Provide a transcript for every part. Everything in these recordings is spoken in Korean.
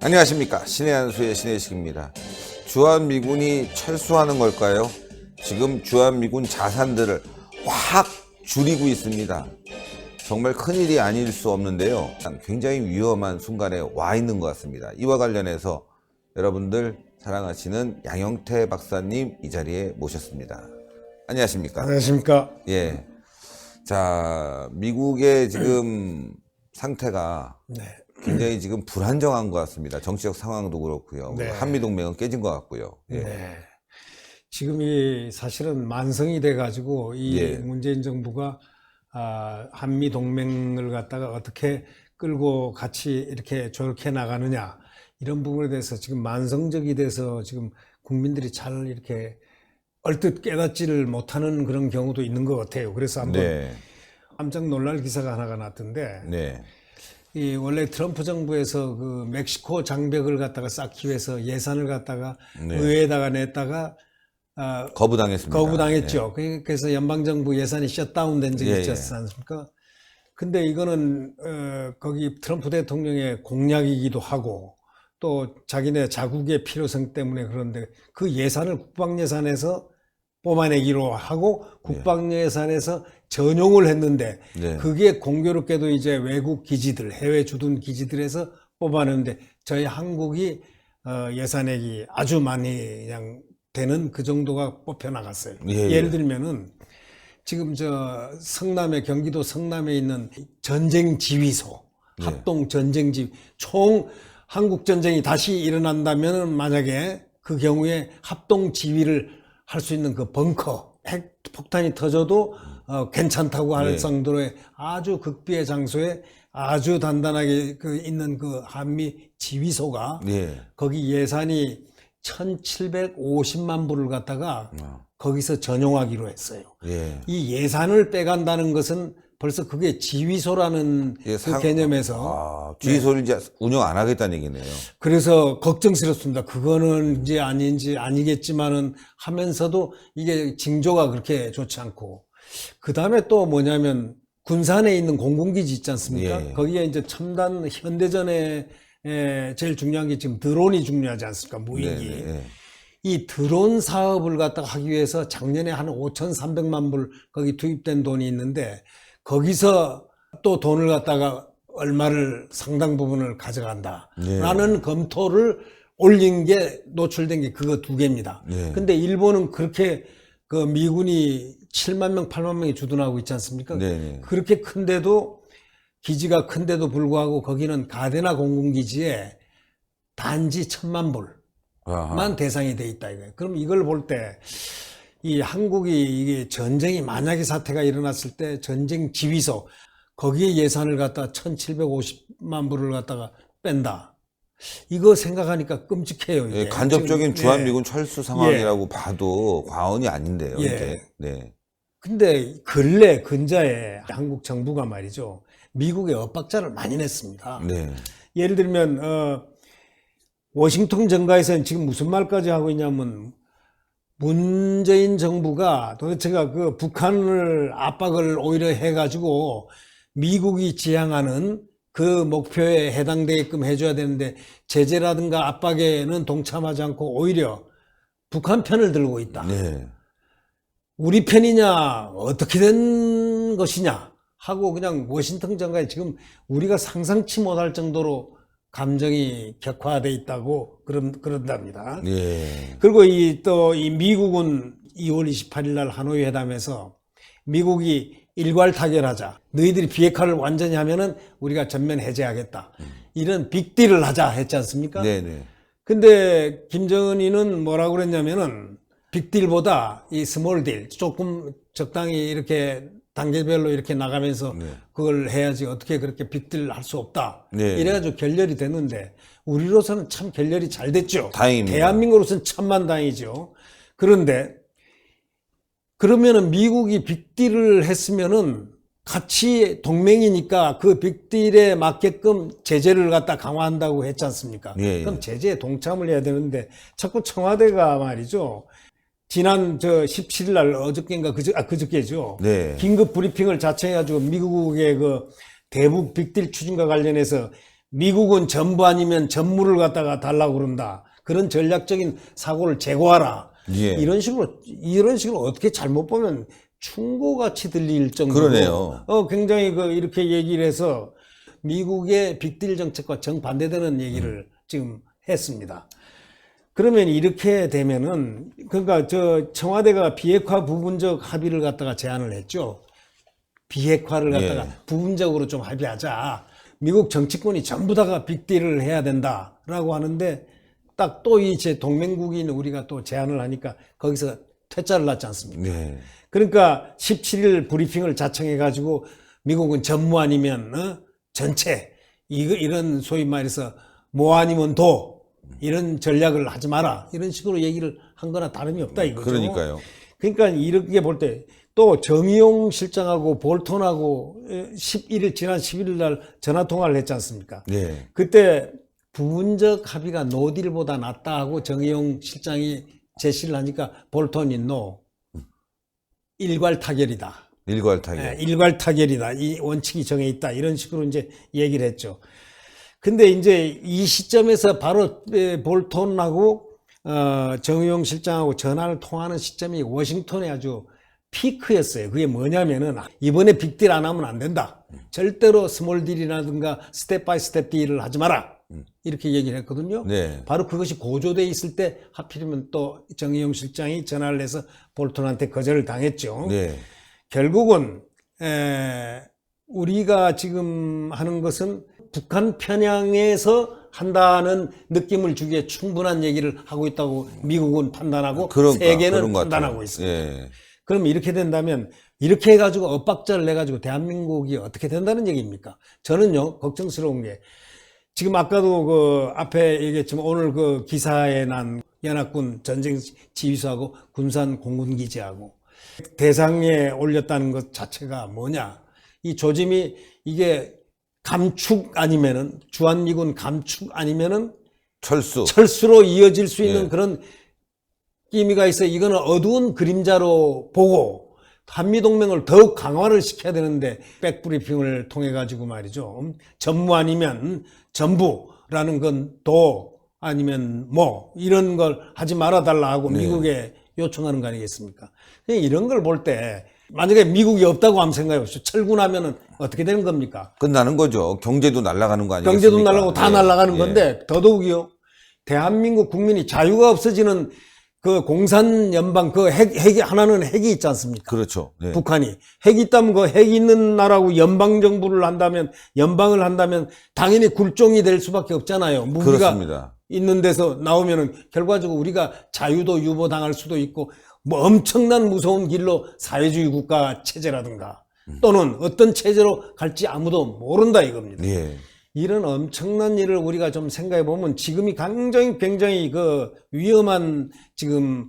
안녕하십니까. 신의 한수의 신의식입니다. 주한미군이 철수하는 걸까요? 지금 주한미군 자산들을 확 줄이고 있습니다. 정말 큰일이 아닐 수 없는데요. 굉장히 위험한 순간에 와 있는 것 같습니다. 이와 관련해서 여러분들 사랑하시는 양영태 박사님 이 자리에 모셨습니다. 안녕하십니까? 안녕하십니까? 예. 자, 미국의 지금 상태가 굉장히 지금 불안정한 것 같습니다. 정치적 상황도 그렇고요. 네. 한미동맹은 깨진 것 같고요. 예. 네. 지금 이 사실은 만성이 돼가지고 이 문재인 정부가 한미 동맹을 갖다가 어떻게 끌고 같이 이렇게 저렇게 나가느냐 이런 부분에 대해서 지금 만성적이 돼서 지금 국민들이 잘 이렇게 얼뜻 깨닫지를 못하는 그런 경우도 있는 것 같아요. 그래서 한번 깜짝 놀랄 기사가 하나가 났던데 이 원래 트럼프 정부에서 그 멕시코 장벽을 갖다가 쌓기 위해서 예산을 갖다가 의회에다가 냈다가 거부당했습니다. 거부당했죠. 그래서 연방정부 예산이 셧다운된 적이 있지 않습니까? 근데 이거는 거기 트럼프 대통령의 공약이기도 하고 또 자기네 자국의 필요성 때문에 그런데 그 예산을 국방예산에서 뽑아내기로 하고 국방예산에서 전용을 했는데 그게 공교롭게도 이제 외국 기지들, 해외 주둔 기지들에서 뽑아내는데 저희 한국이 예산액이 아주 많이 그냥 되는 그 정도가 뽑혀 나갔어요. 예를 들면은 지금 저 성남에 경기도 성남에 있는 전쟁 지휘소, 합동 전쟁 지휘 총 한국 전쟁이 다시 일어난다면은 만약에 그 경우에 합동 지휘를 할 수 있는 그 벙커, 핵 폭탄이 터져도 괜찮다고 할 정도의 아주 극비의 장소에 아주 단단하게 있는 그 한미 지휘소가 거기 예산이 1,750만 불을 갖다가 거기서 전용하기로 했어요. 이 예산을 빼간다는 것은 벌써 그게 지휘소라는 그 개념에서 지휘소를 이제 운영 안 하겠다는 얘기네요. 그래서 걱정스럽습니다. 그거는 이제 아닌지 아니겠지만은 하면서도 이게 징조가 그렇게 좋지 않고 그 다음에 또 뭐냐면 군산에 있는 공군기지 있지 않습니까? 거기에 이제 첨단 현대전에 제일 중요한 게 지금 드론이 중요하지 않습니까? 무인기. 이 드론 사업을 갖다가 하기 위해서 작년에 한 5,300만 불 거기 투입된 돈이 있는데 거기서 또 돈을 갖다가 얼마를 상당 부분을 가져간다라는 검토를 올린 게 노출된 게 그거 두 개입니다. 근데 일본은 그렇게 그 미군이 7만 명, 8만 명이 주둔하고 있지 않습니까? 그렇게 큰데도 기지가 큰데도 불구하고 거기는 가데나 공군기지에 단지 1,000만 불만 대상이 돼 있다 이거예요. 그럼 이걸 볼 때 이 한국이 이게 전쟁이 만약에 사태가 일어났을 때 전쟁 지휘소 거기에 예산을 갖다 1,750만 불을 갖다가 뺀다. 이거 생각하니까 끔찍해요. 이게. 간접적인 주한미군 철수 상황이라고 봐도 과언이 아닌데요. 근데 근자에 한국 정부가 말이죠. 미국에 엇박자를 많이 냈습니다. 예를 들면 워싱턴 정가에서는 지금 무슨 말까지 하고 있냐면 문재인 정부가 도대체가 그 북한을 압박을 오히려 해가지고 미국이 지향하는 그 목표에 해당되게끔 해줘야 되는데 제재라든가 압박에는 동참하지 않고 오히려 북한 편을 들고 있다. 우리 편이냐 어떻게 된 것이냐 하고 그냥 워싱턴 정가에 지금 우리가 상상치 못할 정도로 감정이 격화돼 있다고 그런답니다. 그리고 또 이 미국은 2월 28일 날 하노이 회담에서 미국이 일괄 타결하자. 너희들이 비핵화를 완전히 하면은 우리가 전면 해제하겠다. 이런 빅딜을 하자 했지 않습니까? 근데 김정은이는 뭐라고 그랬냐면은 빅딜보다 이 스몰딜 조금 적당히 이렇게 단계별로 이렇게 나가면서 그걸 해야지 어떻게 그렇게 빅딜 할 수 없다. 이래가지고 결렬이 됐는데 우리로서는 참 결렬이 잘 됐죠. 다행입니다. 대한민국으로서는 천만다행이죠. 그런데 그러면은 미국이 빅딜을 했으면은 같이 동맹이니까 그 빅딜에 맞게끔 제재를 갖다 강화한다고 했지 않습니까? 예, 예. 그럼 제재에 동참을 해야 되는데 자꾸 청와대가 말이죠. 지난 17일 날 어저께인가 그저께죠. 네. 긴급 브리핑을 자청해가지고 미국의 그 대북 빅딜 추진과 관련해서 미국은 전부 아니면 전무를 갖다가 달라고 그런다. 그런 전략적인 사고를 제거하라. 예. 이런 식으로 어떻게 잘못 보면 충고같이 들릴 정도로 그러네요. 굉장히 이렇게 얘기를 해서 미국의 빅딜 정책과 정반대되는 얘기를 지금 했습니다. 그러면 이렇게 되면은 그러니까 청와대가 비핵화 부분적 합의를 갖다가 제안을 했죠. 비핵화를 갖다가 예. 부분적으로 좀 합의하자. 미국 정치권이 전부 다가 빅딜을 해야 된다라고 하는데 딱 또 이제 동맹국인 우리가 또 제안을 하니까 거기서 퇴짜를 났지 않습니까? 네. 그러니까 17일 브리핑을 자청해가지고 미국은 전무 아니면 전체 이런 소위 말해서 뭐 아니면 도 이런 전략을 하지 마라 이런 식으로 얘기를 한 거나 다름이 없다 이거죠. 그러니까요. 그러니까 이렇게 볼 때 또 정의용 실장하고 볼턴하고 11일 지난 11일 날 전화 통화를 했지 않습니까? 네. 그때 부분적 합의가 노딜보다 낫다 하고 정의용 실장이 제시를 하니까 볼턴이 노. 일괄 타결이다. 일괄 타결. 일괄 타결이다. 이 원칙이 정해 있다. 이런 식으로 이제 얘기를 했죠. 근데 이제 이 시점에서 바로 볼턴하고 정의용 실장하고 전화를 통하는 시점이 워싱턴에 아주 피크였어요. 그게 뭐냐면은 이번에 빅딜 안 하면 안 된다. 절대로 스몰 딜이라든가 스텝 바이 스텝 딜을 하지 마라. 이렇게 얘기를 했거든요. 네. 바로 그것이 고조돼 있을 때 하필이면 또 정의용 실장이 전화를 해서 볼턴한테 거절을 당했죠. 네. 결국은 우리가 지금 하는 것은 북한 편향에서 한다는 느낌을 주기에 충분한 얘기를 하고 있다고 미국은 판단하고 세계는 그런 것 판단하고 같아요. 있습니다. 예. 그럼 이렇게 된다면 이렇게 해가지고 엇박자를 내가지고 대한민국이 어떻게 된다는 얘기입니까? 저는요 걱정스러운 게 지금 아까도 그 앞에 얘기했지만 오늘 그 기사에 난 연합군 전쟁 지휘소하고 군산 공군기지하고 대상에 올렸다는 것 자체가 뭐냐? 이 조짐이 이게 감축 아니면은 주한미군 감축 아니면은 철수로 이어질 수 있는 예. 그런 의미가 있어. 이거는 어두운 그림자로 보고 한미동맹을 더욱 강화를 시켜야 되는데 백브리핑을 통해 가지고 말이죠. 전무 아니면 전부라는 건 도 아니면 뭐 이런 걸 하지 말아달라 하고 네. 미국에 요청하는 거 아니겠습니까? 이런 걸 볼 때 만약에 미국이 없다고 한번 생각해 보십시오. 철군하면은 어떻게 되는 겁니까? 끝나는 거죠. 경제도 날아가는 거 아니겠습니까? 경제도 날아가고 다 예. 날아가는 예. 건데 더더욱이요. 대한민국 국민이 자유가 없어지는 그 공산 연방 그 핵이 하나는 핵이 있지 않습니까? 그렇죠. 네. 북한이 핵이 있다면 그 핵이 있는 나라고 연방 정부를 한다면 연방을 한다면 당연히 굴종이 될 수밖에 없잖아요. 무기가 그렇습니다. 있는 데서 나오면은 결과적으로 우리가 자유도 유보당할 수도 있고 뭐 엄청난 무서운 길로 사회주의 국가 체제라든가 또는 어떤 체제로 갈지 아무도 모른다 이겁니다. 예. 이런 엄청난 일을 우리가 좀 생각해 보면 지금이 굉장히 그 위험한 지금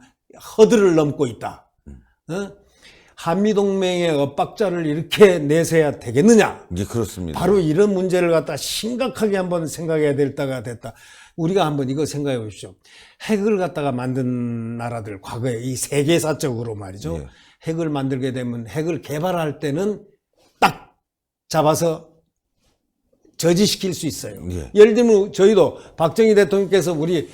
허들을 넘고 있다. 한미동맹의 엇박자를 이렇게 내세야 되겠느냐? 예, 그렇습니다. 바로 이런 문제를 갖다 심각하게 한번 생각해야 될 때가 됐다. 우리가 한번 이거 생각해 보십시오. 핵을 갖다가 만든 나라들 과거에 이 세계사적으로 말이죠. 예. 핵을 만들게 되면 핵을 개발할 때는 딱 잡아서 저지시킬 수 있어요. 예. 예를 들면 저희도 박정희 대통령께서 우리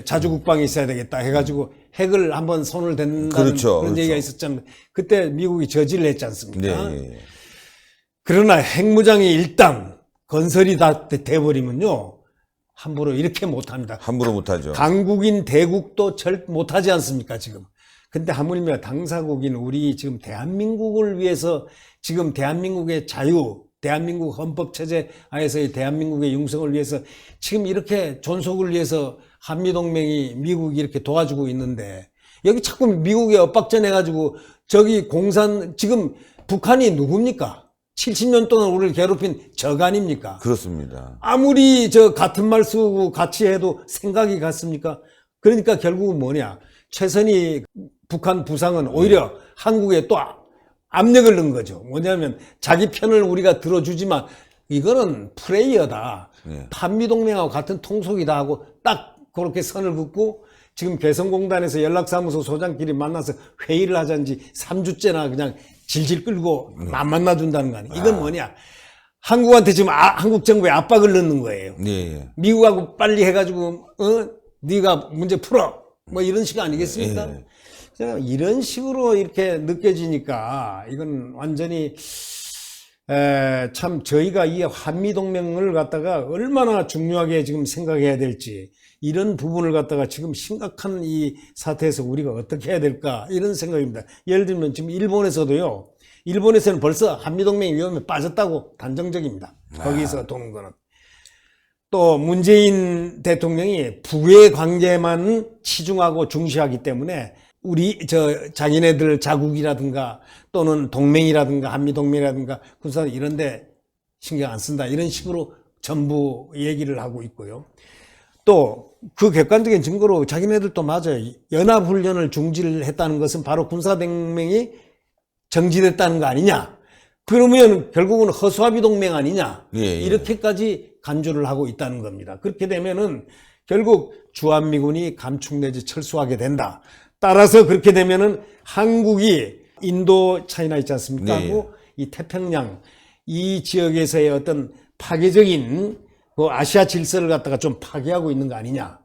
자주 국방이 있어야 되겠다 해가지고 핵을 한번 손을 댄다는 그렇죠, 그런 그렇죠. 얘기가 있었잖아요. 그때 미국이 저지를 했지 않습니까? 네. 예. 그러나 핵무장이 일단 건설이 다 돼버리면요. 함부로 이렇게 못합니다. 함부로 못하죠. 강국인 대국도 못하지 않습니까 지금. 근데 하물며 당사국인 우리 지금 대한민국을 위해서 지금 대한민국의 자유 대한민국 헌법체제 하에서의 대한민국의 융성을 위해서 지금 이렇게 존속을 위해서 한미동맹이 미국이 이렇게 도와주고 있는데 여기 자꾸 미국에 엇박자 내가지고 저기 지금 북한이 누굽니까? 70년 동안 우리를 괴롭힌 적 아닙니까? 그렇습니다. 아무리 같은 말 쓰고 같이 해도 생각이 같습니까? 그러니까 결국은 뭐냐? 최선희 북한 부상은 오히려 한국에 또 압력을 넣은 거죠. 뭐냐면 자기 편을 우리가 들어주지만 이거는 플레이어다. 예. 한미동맹하고 같은 통속이다 하고 딱 그렇게 선을 긋고 지금 개성공단에서 연락사무소 소장끼리 만나서 회의를 하자는지 3주째나 그냥 질질 끌고 안 만나준다는 거 아니에요. 이건 뭐냐. 한국한테 지금 한국 정부에 압박을 넣는 거예요. 예, 예. 미국하고 빨리 해가지고 네가 문제 풀어 뭐 이런 식 아니겠습니까? 예. 자, 이런 식으로 이렇게 느껴지니까 이건 완전히 참 저희가 이 한미동맹을 갖다가 얼마나 중요하게 지금 생각해야 될지 이런 부분을 갖다가 지금 심각한 이 사태에서 우리가 어떻게 해야 될까 이런 생각입니다. 예를 들면 지금 일본에서도요. 일본에서는 벌써 한미동맹 위험에 빠졌다고 단정적입니다. 거기서 도는 거는. 또 문재인 대통령이 북의 관계만 치중하고 중시하기 때문에 우리 자기네들 자국이라든가 또는 동맹이라든가 한미동맹이라든가 군사 이런데 신경 안 쓴다 이런 식으로 전부 얘기를 하고 있고요. 또 그 객관적인 증거로 자기네들도 맞아요. 연합훈련을 중지를 했다는 것은 바로 군사동맹이 정지됐다는 거 아니냐. 그러면 결국은 허수아비 동맹 아니냐. 예, 예. 이렇게까지 간주를 하고 있다는 겁니다. 그렇게 되면은 결국 주한미군이 감축 내지 철수하게 된다. 따라서 그렇게 되면은 한국이 인도 차이나 있지 않습니까? 네. 하고 이 태평양 이 지역에서의 어떤 파괴적인 그 아시아 질서를 갖다가 좀 파괴하고 있는 거 아니냐.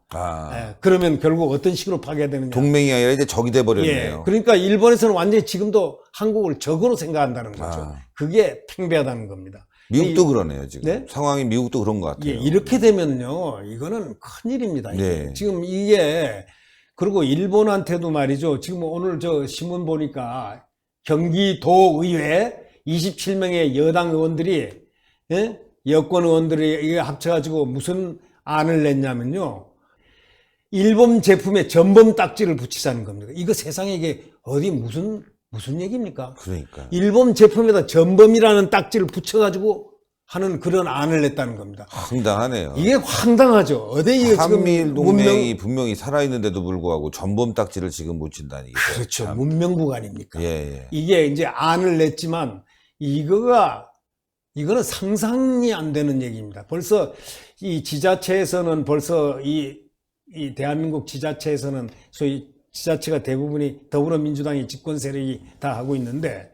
예, 그러면 결국 어떤 식으로 파괴되느냐. 동맹이 아니라 이제 적이 돼 버렸네요. 예, 그러니까 일본에서는 완전히 지금도 한국을 적으로 생각한다는 거죠. 그게 팽배하다는 겁니다. 미국도 그러네요, 지금. 네? 상황이 미국도 그런 것 같아요. 예, 이렇게 되면요, 이거는 큰일입니다. 이게. 네. 지금 이게, 그리고 일본한테도 말이죠. 지금 오늘 저 신문 보니까 경기도의회 27명의 여당 의원들이, 예? 여권 의원들이 이게 합쳐가지고 무슨 안을 냈냐면요. 일본 제품에 전범 딱지를 붙이자는 겁니다. 이거 세상에 이게 어디 무슨 얘기입니까? 그러니까. 일본 제품에다 전범이라는 딱지를 붙여가지고 하는 그런 안을 냈다는 겁니다. 황당하네요. 이게 황당하죠. 어디 이게 한미일 지금 동맹이 분명히 살아있는데도 불구하고 전범 딱지를 지금 붙인다니. 이게 그렇죠. 참. 문명국 아닙니까? 예, 예. 이게 이제 안을 냈지만 이거는 상상이 안 되는 얘기입니다. 벌써 이 지자체에서는 벌써 이 대한민국 지자체에서는 소위 지자체가 대부분이 더불어민주당이 집권 세력이 다 하고 있는데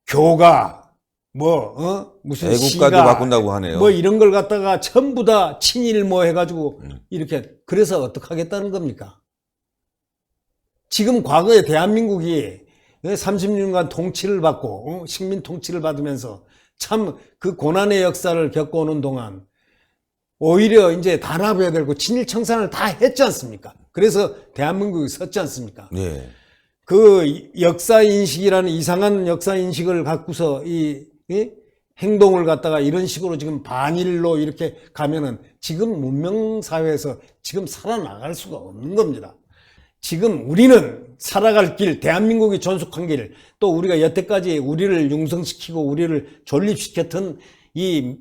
교가 무슨 애국가도 시가 바꾼다고 하네요. 뭐 이런 걸 갖다가 전부 다 친일 뭐 해가지고 이렇게 그래서 어떡하겠다는 겁니까? 지금 과거에 대한민국이 30년간 통치를 받고 식민 통치를 받으면서 참 그 고난의 역사를 겪어오는 동안 오히려 이제 단합해야 되고 친일 청산을 다 했지 않습니까? 그래서 대한민국이 섰지 않습니까? 예. 그 역사인식이라는 이상한 역사인식을 갖고서 이 행동을 갖다가 이런 식으로 지금 반일로 이렇게 가면은 지금 문명사회에서 지금 살아나갈 수가 없는 겁니다. 지금 우리는 살아갈 길, 대한민국이 존속한 길, 또 우리가 여태까지 우리를 융성시키고 우리를 존립시켰던 이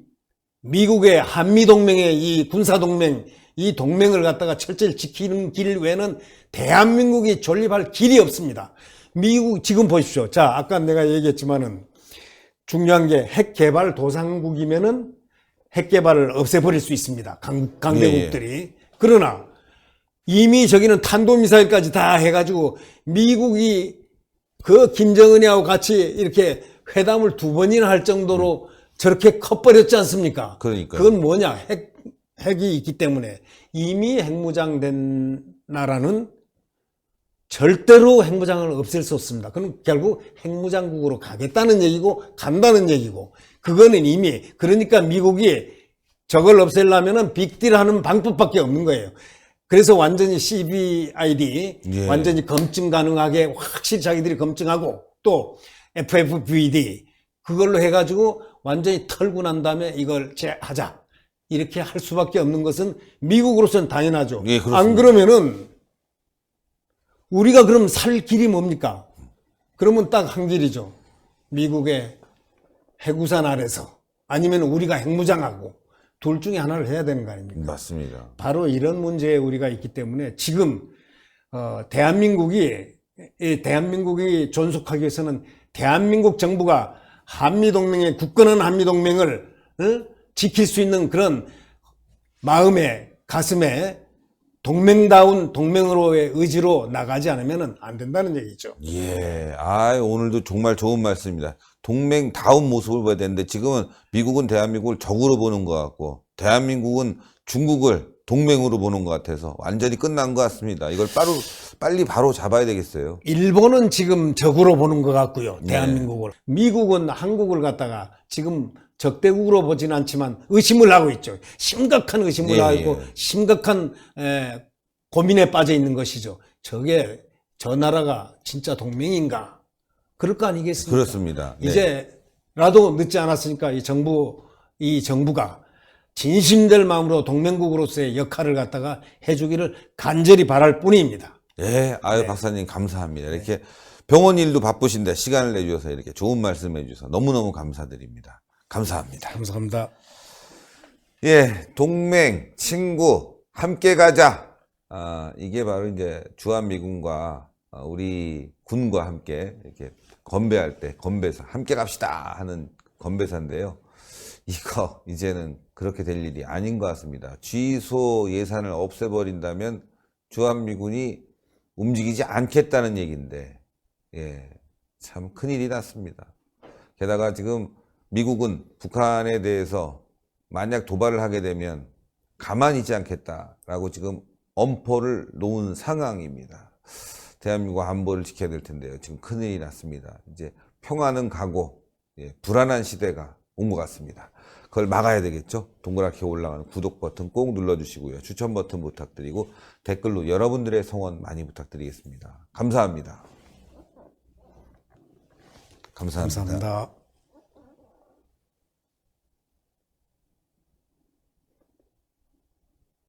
미국의 한미동맹의 이 군사동맹, 이 동맹을 갖다가 철저히 지키는 길 외에는 대한민국이 존립할 길이 없습니다. 미국, 지금 보십시오. 자, 아까 내가 얘기했지만은 중요한 게 핵 개발 도상국이면은 핵 개발을 없애버릴 수 있습니다. 강대국들이. 예. 그러나 이미 저기는 탄도미사일까지 다 해가지고 미국이 그 김정은이하고 같이 이렇게 회담을 2번이나 할 정도로 저렇게 커버렸지 않습니까? 그러니까요. 그건 뭐냐? 핵이 있기 때문에 이미 핵무장된 나라는 절대로 핵무장을 없앨 수 없습니다. 그럼 결국 핵무장국으로 가겠다는 얘기고 간다는 얘기고 그거는 이미 그러니까 미국이 저걸 없애려면은 빅딜 하는 방법밖에 없는 거예요. 그래서 완전히 CVID 예. 완전히 검증 가능하게 확실히 자기들이 검증하고 또 FFVD 그걸로 해가지고 완전히 털고 난 다음에 이걸 하자 이렇게 할 수밖에 없는 것은 미국으로서는 당연하죠. 예, 그렇습니다. 안 그러면은 우리가 그럼 살 길이 뭡니까? 그러면 딱 한 길이죠. 미국의 해구산 아래서 아니면 우리가 핵무장하고 둘 중에 하나를 해야 되는 거 아닙니까? 맞습니다. 바로 이런 문제에 우리가 있기 때문에 지금 대한민국이 존속하기 위해서는 대한민국 정부가 한미동맹의 굳건한 한미동맹을 지킬 수 있는 그런 마음에 가슴에 동맹다운 동맹으로의 의지로 나가지 않으면 안 된다는 얘기죠. 예, 오늘도 정말 좋은 말씀입니다. 동맹다운 모습을 봐야 되는데 지금은 미국은 대한민국을 적으로 보는 것 같고 대한민국은 중국을 동맹으로 보는 것 같아서 완전히 끝난 것 같습니다. 이걸 빨리 바로 잡아야 되겠어요. 일본은 지금 적으로 보는 것 같고요. 네. 대한민국을. 미국은 한국을 갖다가 지금 적대국으로 보진 않지만 의심을 하고 있죠. 심각한 의심을 예, 하고 예. 심각한 고민에 빠져 있는 것이죠. 저 나라가 진짜 동맹인가? 그럴 거 아니겠습니까? 그렇습니다. 네. 이제라도 늦지 않았으니까 이 정부가 진심될 마음으로 동맹국으로서의 역할을 갖다가 해주기를 간절히 바랄 뿐입니다. 예, 박사님 감사합니다. 이렇게 병원 일도 바쁘신데 시간을 내주셔서 이렇게 좋은 말씀 해주셔서 너무너무 감사드립니다. 감사합니다. 감사합니다. 예, 동맹, 친구, 함께 가자. 이게 바로 이제 주한미군과 우리 군과 함께 이렇게 건배할 때, 건배사, 함께 갑시다 하는 건배사인데요. 이거 이제는 그렇게 될 일이 아닌 것 같습니다. 취소 예산을 없애버린다면 주한미군이 움직이지 않겠다는 얘기인데, 예, 참 큰일이 났습니다. 게다가 지금 미국은 북한에 대해서 만약 도발을 하게 되면 가만히 있지 않겠다라고 지금 엄포를 놓은 상황입니다. 대한민국 안보를 지켜야 될 텐데요. 지금 큰일이 났습니다. 이제 평화는 가고 불안한 시대가 온 것 같습니다. 그걸 막아야 되겠죠. 동그랗게 올라가는 구독 버튼 꼭 눌러주시고요. 추천 버튼 부탁드리고 댓글로 여러분들의 성원 많이 부탁드리겠습니다. 감사합니다. 감사합니다. 감사합니다.